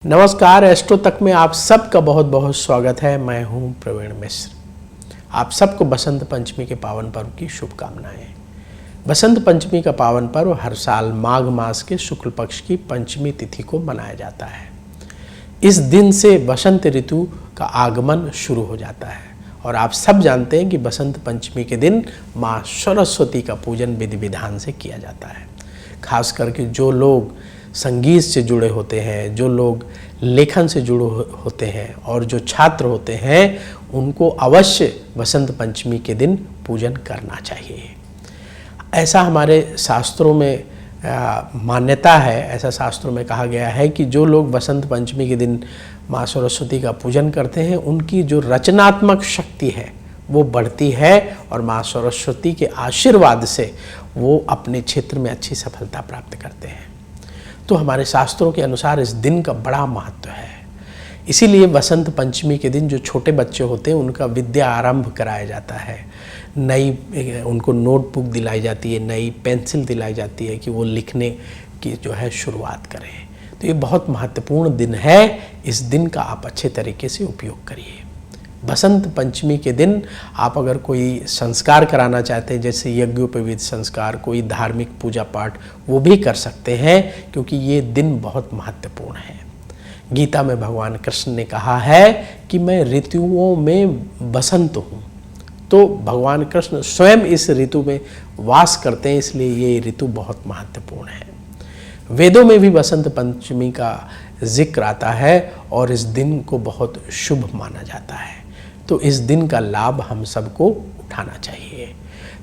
नमस्कार, एस्ट्रो तक में आप सबका बहुत बहुत स्वागत है। मैं हूं प्रवीण मिश्र। आप सबको बसंत पंचमी के पावन पर्व की शुभकामनाएं। बसंत पंचमी का पावन पर्व हर साल माघ मास के शुक्ल पक्ष की पंचमी तिथि को मनाया जाता है। इस दिन से बसंत ऋतु का आगमन शुरू हो जाता है और आप सब जानते हैं कि बसंत पंचमी के दिन माँ सरस्वती का पूजन विधि विधान से किया जाता है। खास करके जो लोग संगीत से जुड़े होते हैं, जो लोग लेखन से जुड़े होते हैं और जो छात्र होते हैं, उनको अवश्य बसंत पंचमी के दिन पूजन करना चाहिए। ऐसा हमारे शास्त्रों में मान्यता है, ऐसा शास्त्रों में कहा गया है कि जो लोग बसंत पंचमी के दिन माँ सरस्वती का पूजन करते हैं, उनकी जो रचनात्मक शक्ति है वो बढ़ती है और माँ सरस्वती के आशीर्वाद से वो अपने क्षेत्र में अच्छी सफलता प्राप्त करते हैं। तो हमारे शास्त्रों के अनुसार इस दिन का बड़ा महत्व है। इसीलिए बसंत पंचमी के दिन जो छोटे बच्चे होते हैं उनका विद्या आरंभ कराया जाता है। नई उनको नोटबुक दिलाई जाती है, नई पेंसिल दिलाई जाती है कि वो लिखने की जो है शुरुआत करें। तो ये बहुत महत्वपूर्ण दिन है। इस दिन का आप अच्छे तरीके से उपयोग करिए। बसंत पंचमी के दिन आप अगर कोई संस्कार कराना चाहते हैं, जैसे यज्ञोपवीत संस्कार, कोई धार्मिक पूजा पाठ, वो भी कर सकते हैं, क्योंकि ये दिन बहुत महत्वपूर्ण है। गीता में भगवान कृष्ण ने कहा है कि मैं ऋतुओं में बसंत हूँ। तो भगवान कृष्ण स्वयं इस ऋतु में वास करते हैं, इसलिए ये ऋतु बहुत महत्वपूर्ण है। वेदों में भी बसंत पंचमी का जिक्र आता है और इस दिन को बहुत शुभ माना जाता है। तो इस दिन का लाभ हम सबको उठाना चाहिए।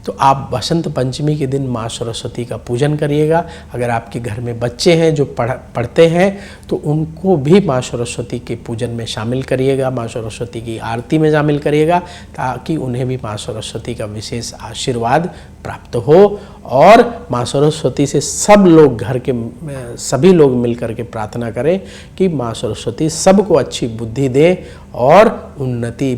तो आप बसंत पंचमी के दिन माँ सरस्वती का पूजन करिएगा। अगर आपके घर में बच्चे हैं जो पढ़ते हैं तो उनको भी माँ सरस्वती के पूजन में शामिल करिएगा, माँ सरस्वती की आरती में शामिल करिएगा, ताकि उन्हें भी माँ सरस्वती का विशेष आशीर्वाद प्राप्त हो। और माँ सरस्वती से सब लोग, घर के सभी लोग मिलकर के प्रार्थना करें कि माँ सरस्वती सबको अच्छी बुद्धि दे और उन्नति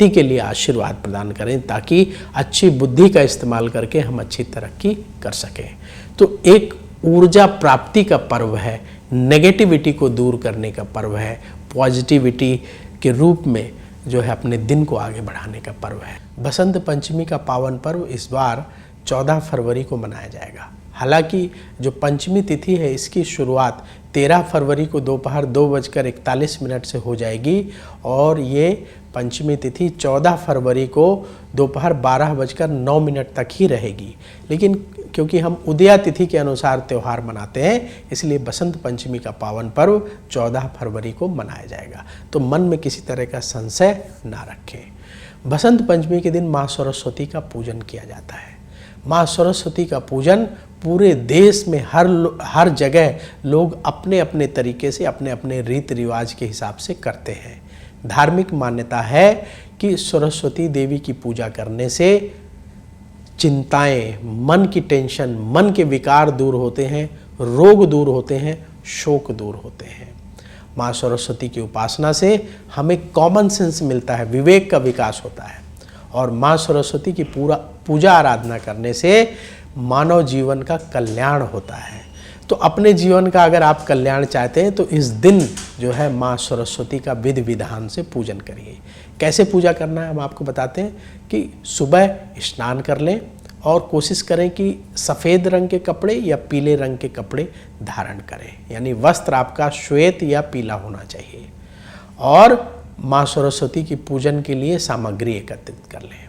के लिए आशीर्वाद प्रदान करें, ताकि अच्छी बुद्धि का इस्तेमाल करके हम अच्छी तरक्की कर सकें। तो एक ऊर्जा प्राप्ति का पर्व है, नेगेटिविटी को दूर करने का पर्व है, पॉजिटिविटी के रूप में जो है अपने दिन को आगे बढ़ाने का पर्व है। बसंत पंचमी का पावन पर्व इस बार 14 फरवरी को मनाया जाएगा। हालांकि जो पंचमी तिथि है इसकी शुरुआत 13 फरवरी को दोपहर 2:41 से हो जाएगी और ये पंचमी तिथि 14 फरवरी को दोपहर 12:09 तक ही रहेगी। लेकिन क्योंकि हम उदया तिथि के अनुसार त्यौहार मनाते हैं, इसलिए बसंत पंचमी का पावन पर्व 14 फरवरी को मनाया जाएगा। तो मन में किसी तरह का संशय ना रखें। बसंत पंचमी के दिन माँ सरस्वती का पूजन किया जाता है। माँ सरस्वती का पूजन पूरे देश में हर जगह लोग अपने अपने तरीके से, अपने अपने रीति रिवाज के हिसाब से करते हैं। धार्मिक मान्यता है कि सरस्वती देवी की पूजा करने से चिंताएं, मन की टेंशन, मन के विकार दूर होते हैं, रोग दूर होते हैं, शोक दूर होते हैं। माँ सरस्वती की उपासना से हमें कॉमन सेंस मिलता है, विवेक का विकास होता है और माँ सरस्वती की पूजा आराधना करने से मानव जीवन का कल्याण होता है। तो अपने जीवन का अगर आप कल्याण चाहते हैं तो इस दिन जो है माँ सरस्वती का विधि विधान से पूजन करिए। कैसे पूजा करना है हम आपको बताते हैं कि सुबह स्नान कर लें और कोशिश करें कि सफ़ेद रंग के कपड़े या पीले रंग के कपड़े धारण करें, यानी वस्त्र आपका श्वेत या पीला होना चाहिए। और माँ सरस्वती की पूजन के लिए सामग्री एकत्रित कर लें।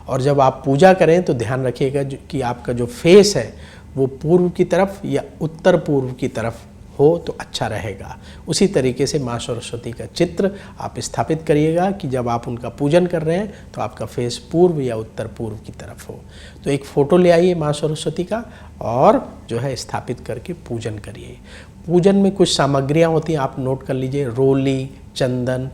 और जब आप पूजा करें तो ध्यान रखिएगा कि आपका जो फेस है वो पूर्व की तरफ या उत्तर पूर्व की तरफ हो तो अच्छा रहेगा। उसी तरीके से माँ सरस्वती का चित्र आप स्थापित करिएगा कि जब आप उनका पूजन कर रहे हैं तो आपका फेस पूर्व या उत्तर पूर्व की तरफ हो। तो एक फ़ोटो ले आइए माँ सरस्वती का और जो है स्थापित करके पूजन करिए। पूजन में कुछ सामग्रियाँ होती हैं, आप नोट कर लीजिए। रोली, चंदन,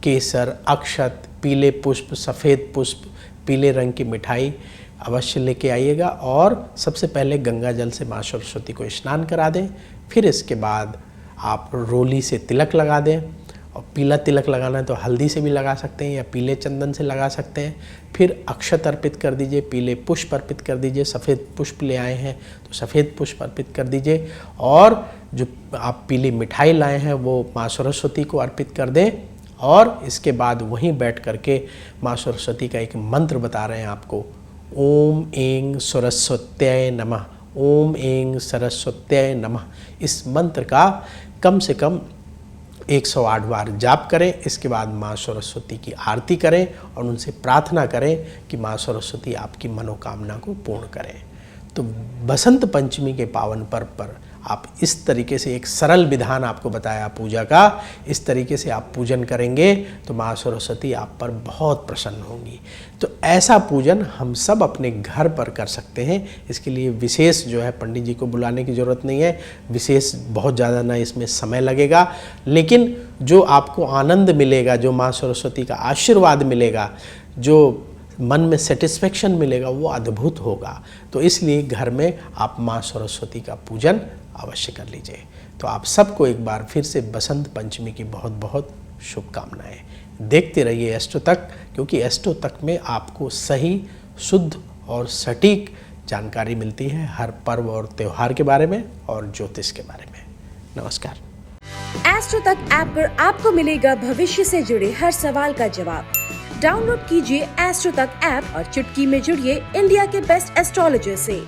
केसर, अक्षत, पीले पुष्प, सफ़ेद पुष्प, पीले रंग की मिठाई अवश्य लेके आइएगा। और सबसे पहले गंगा जल से माँ सरस्वती को स्नान करा दें। फिर इसके बाद आप रोली से तिलक लगा दें और पीला तिलक लगाना है तो हल्दी से भी लगा सकते हैं या पीले चंदन से लगा सकते हैं। फिर अक्षत अर्पित कर दीजिए, पीले पुष्प अर्पित कर दीजिए, सफ़ेद पुष्प ले आए हैं तो सफ़ेद पुष्प अर्पित कर दीजिए, और जो आप पीली मिठाई लाए हैं वो माँ सरस्वती को अर्पित कर दें। और इसके बाद वहीं बैठ करके माँ सरस्वती का एक मंत्र बता रहे हैं आपको, ओम ऐं सरस्वत्यै नमः, ओम ऐं सरस्वत्यै नमः। इस मंत्र का कम से कम 108 बार जाप करें। इसके बाद माँ सरस्वती की आरती करें और उनसे प्रार्थना करें कि माँ सरस्वती आपकी मनोकामना को पूर्ण करें। तो बसंत पंचमी के पावन पर्व पर आप इस तरीके से, एक सरल विधान आपको बताया पूजा का, इस तरीके से आप पूजन करेंगे तो माँ सरस्वती आप पर बहुत प्रसन्न होंगी। तो ऐसा पूजन हम सब अपने घर पर कर सकते हैं। इसके लिए विशेष जो है पंडित जी को बुलाने की ज़रूरत नहीं है, विशेष बहुत ज़्यादा ना इसमें समय लगेगा, लेकिन जो आपको आनंद मिलेगा, जो माँ सरस्वती का आशीर्वाद मिलेगा, जो मन में सेटिस्फेक्शन मिलेगा, वो अद्भुत होगा। तो इसलिए घर में आप माँ सरस्वती का पूजन अवश्य कर लीजिए। तो आप सबको एक बार फिर से बसंत पंचमी की बहुत बहुत शुभकामनाएं। देखते रहिए एस्ट्रो तक, क्योंकि एस्ट्रो तक में आपको सही, शुद्ध और सटीक जानकारी मिलती है हर पर्व और त्यौहार के बारे में और ज्योतिष के बारे में। नमस्कार। एस्ट्रो तक ऐप पर आपको मिलेगा भविष्य से जुड़े हर सवाल का जवाब। डाउनलोड कीजिए एस्ट्रो तक ऐप और चुटकी में जुड़िए इंडिया के बेस्ट एस्ट्रोलॉजर से।